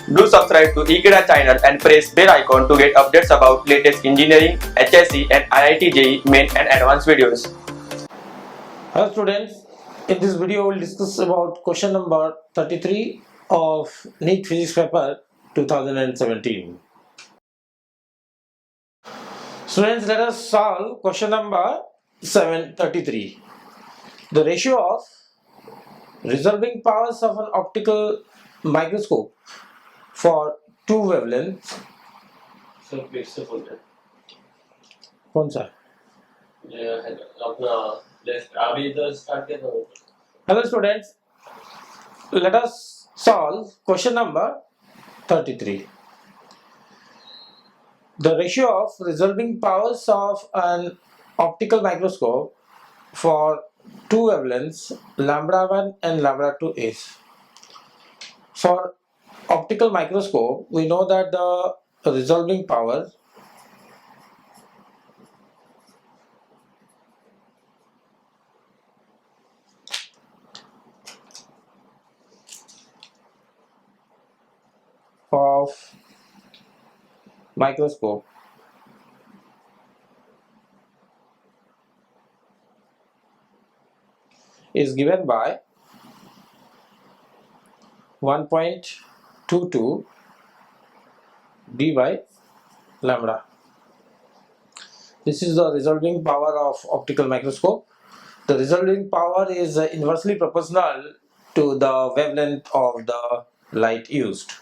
Do subscribe to Ekeeda channel and press bell icon to get updates about latest engineering, HSC and IIT JEE main and advanced videos. Hello students, in this video we will discuss about question number 33 of NEET physics paper 2017. Students, let us solve question number 733. The ratio of resolving powers of an optical microscope for two wavelengths. Sir पेट से बोल रहे कौन सा? अपना left अभी इधर start किया था Hello students, let us solve question number 33. The ratio of resolving powers of an optical microscope for two wavelengths lambda 1 and lambda 2 is. For optical microscope, we know that the resolving power of microscope is given by 1.22 d by lambda. This is the resolving power of optical microscope. The resolving power is inversely proportional to the wavelength of the light used.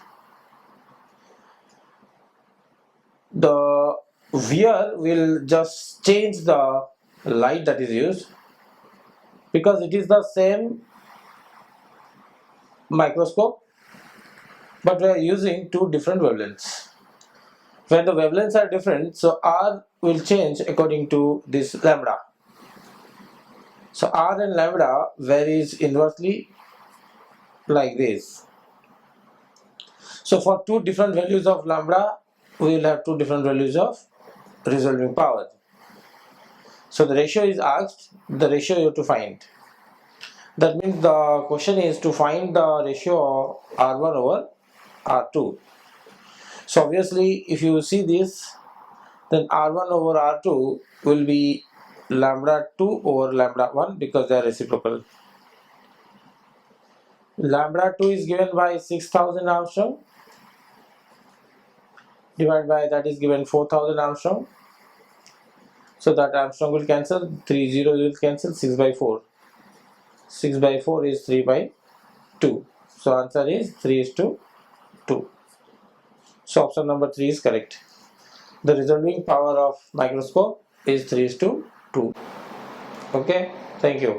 The viewer will just change the light that is used because it is the same microscope, but we are using two different wavelengths. When the wavelengths are different, so R will change according to this lambda. So R and lambda varies inversely like this. So for two different values of lambda, we will have two different values of resolving power. So the ratio is asked, the ratio you have to find. That means the question is to find the ratio of R1 over R2. So obviously if you see this, then R1 over R2 will be lambda 2 over lambda 1 because they are reciprocal. Lambda 2 is given by 6000 Armstrong divided by that is given 4000 Armstrong. So that Armstrong will cancel, 3 zeros will cancel, 6 by 4. 6 by 4 is 3 by 2. So answer is 3:2. So option number 3 is correct. The resolving power of microscope is 3:2. Okay, thank you.